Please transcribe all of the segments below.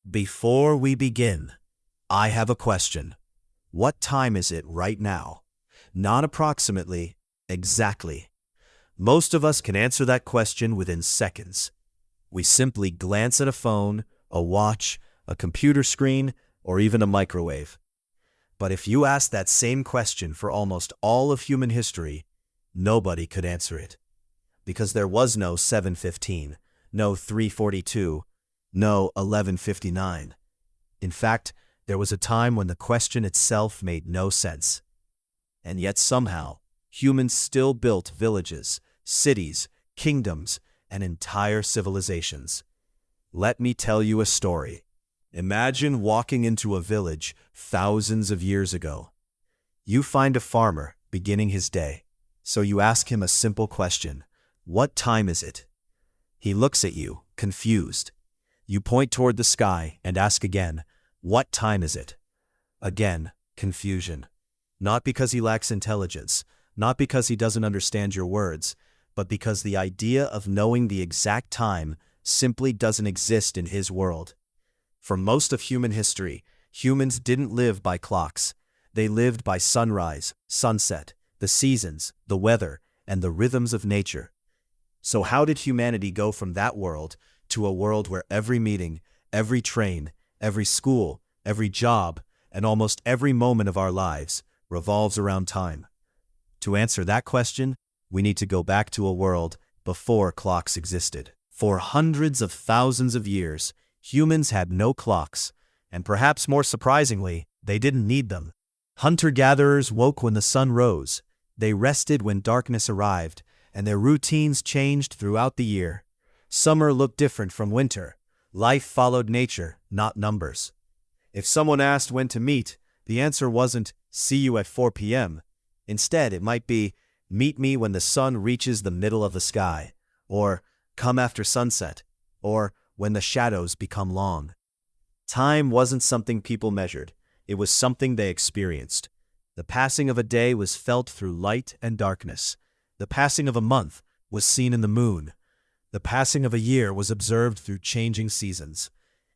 Before we begin, I have a question. What time is it right now? Not approximately, exactly. Most of us can answer that question within seconds. We simply glance at a phone, a watch, a computer screen, or even a microwave. But if you ask that same question for almost all of human history, nobody could answer it. Because there was no 7:15, no 3:42, no 11:59. In fact, there was a time when the question itself made no sense. And yet somehow, humans still built villages, cities, kingdoms, and entire civilizations. Let me tell you a story. Imagine walking into a village thousands of years ago. You find a farmer beginning his day, so you ask him a simple question. What time is it? He looks at you, confused. You point toward the sky and ask again, what time is it? Again, confusion. Not because he lacks intelligence, not because he doesn't understand your words, but because the idea of knowing the exact time simply doesn't exist in his world. For most of human history, humans didn't live by clocks. They lived by sunrise, sunset, the seasons, the weather, and the rhythms of nature. So how did humanity go from that world to a world where every meeting, every train, every school, every job, and almost every moment of our lives revolves around time? To answer that question, we need to go back to a world before clocks existed. For hundreds of thousands of years, humans had no clocks, and perhaps more surprisingly, they didn't need them. Hunter-gatherers woke when the sun rose, they rested when darkness arrived, and their routines changed throughout the year. Summer looked different from winter. Life followed nature, not numbers. If someone asked when to meet, the answer wasn't, see you at 4 p.m. Instead, it might be, meet me when the sun reaches the middle of the sky, or come after sunset, or when the shadows become long. Time wasn't something people measured. It was something they experienced. The passing of a day was felt through light and darkness. The passing of a month was seen in the moon. The passing of a year was observed through changing seasons.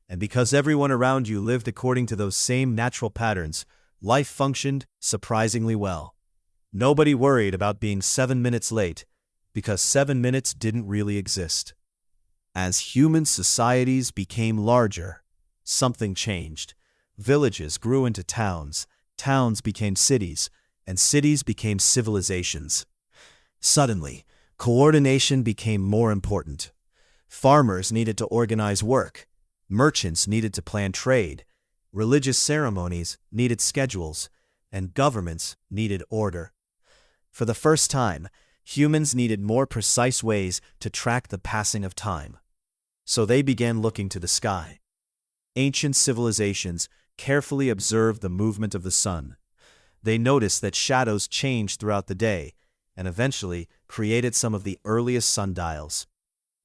And because everyone around you lived according to those same natural patterns, life functioned surprisingly well. Nobody worried about being 7 minutes late, because 7 minutes didn't really exist. As human societies became larger, something changed. Villages grew into towns, towns became cities, and cities became civilizations. Suddenly, coordination became more important. Farmers needed to organize work. Merchants needed to plan trade. Religious ceremonies needed schedules. And governments needed order. For the first time, humans needed more precise ways to track the passing of time. So they began looking to the sky. Ancient civilizations carefully observed the movement of the sun. They noticed that shadows changed throughout the day, and eventually created some of the earliest sundials.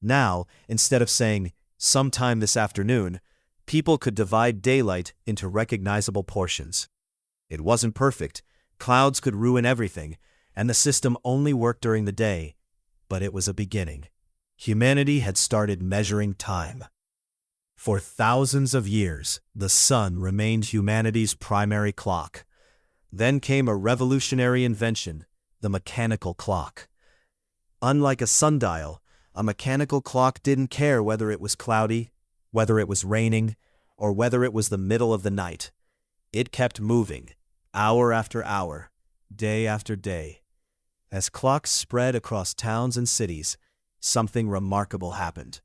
Now, instead of saying, sometime this afternoon, people could divide daylight into recognizable portions. It wasn't perfect, clouds could ruin everything, and the system only worked during the day, but it was a beginning. Humanity had started measuring time. For thousands of years, the sun remained humanity's primary clock. Then came a revolutionary invention, the mechanical clock. Unlike a sundial, a mechanical clock didn't care whether it was cloudy, whether it was raining, or whether it was the middle of the night. It kept moving, hour after hour, day after day. As clocks spread across towns and cities, something remarkable happened.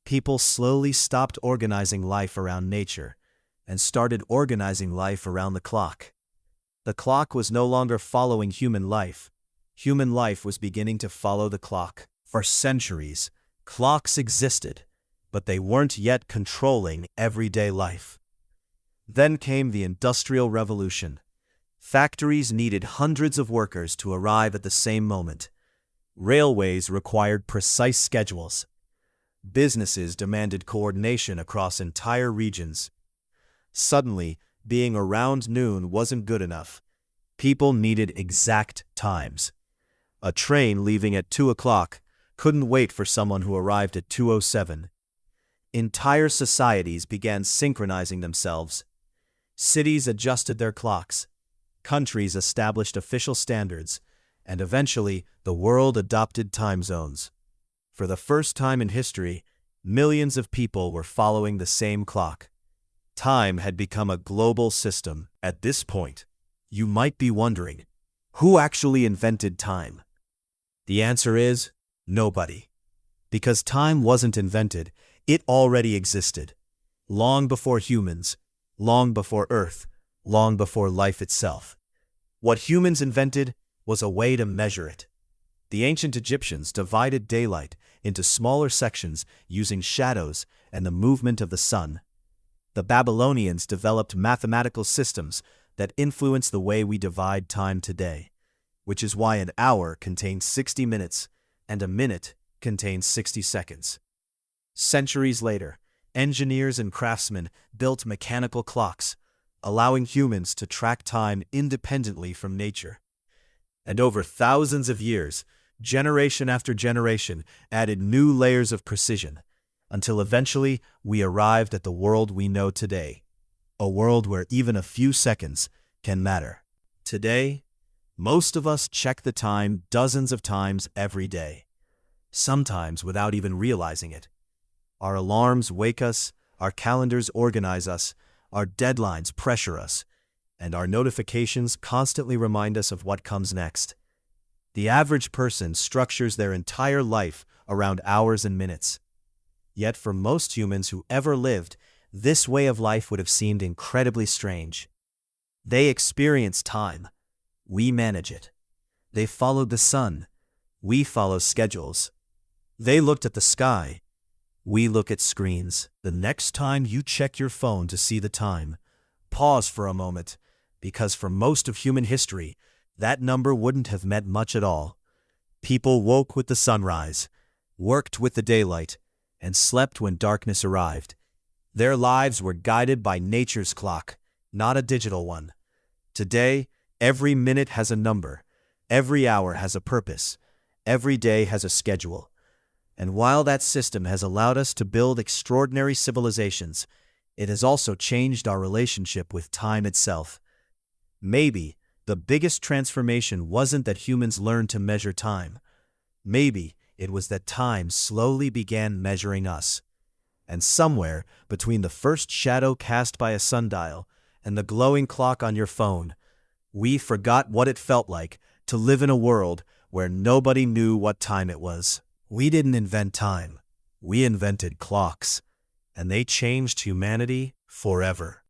People slowly stopped organizing life around nature and started organizing life around the clock. The clock was no longer following human life. Human life was beginning to follow the clock. For centuries, clocks existed, but they weren't yet controlling everyday life. Then came the Industrial Revolution. Factories needed hundreds of workers to arrive at the same moment. Railways required precise schedules. Businesses demanded coordination across entire regions. Suddenly, being around noon wasn't good enough. People needed exact times. A train leaving at 2 o'clock couldn't wait for someone who arrived at 2:07. Entire societies began synchronizing themselves. Cities adjusted their clocks. Countries established official standards, and eventually the world adopted time zones. For the first time in history, millions of people were following the same clock. Time had become a global system. At this point, you might be wondering, who actually invented time? The answer is nobody. Because time wasn't invented, it already existed. Long before humans, long before Earth, long before life itself. What humans invented was a way to measure it. The ancient Egyptians divided daylight into smaller sections using shadows and the movement of the sun. The Babylonians developed mathematical systems that influence the way we divide time today, which is why an hour contains 60 minutes and a minute contains 60 seconds. Centuries later, engineers and craftsmen built mechanical clocks, allowing humans to track time independently from nature. And over thousands of years, generation after generation added new layers of precision, until eventually we arrived at the world we know today, a world where even a few seconds can matter. Today, most of us check the time dozens of times every day, sometimes without even realizing it. Our alarms wake us, our calendars organize us, our deadlines pressure us, and our notifications constantly remind us of what comes next. The average person structures their entire life around hours and minutes. Yet for most humans who ever lived, this way of life would have seemed incredibly strange. They experience time. We manage it. They followed the sun. We follow schedules. They looked at the sky. We look at screens. The next time you check your phone to see the time, pause for a moment, because for most of human history, that number wouldn't have meant much at all. People woke with the sunrise, worked with the daylight, and slept when darkness arrived. Their lives were guided by nature's clock, not a digital one. Today, every minute has a number, every hour has a purpose, every day has a schedule. And while that system has allowed us to build extraordinary civilizations, it has also changed our relationship with time itself. Maybe the biggest transformation wasn't that humans learned to measure time. Maybe it was that time slowly began measuring us. And somewhere between the first shadow cast by a sundial and the glowing clock on your phone, we forgot what it felt like to live in a world where nobody knew what time it was. We didn't invent time. We invented clocks, and they changed humanity forever.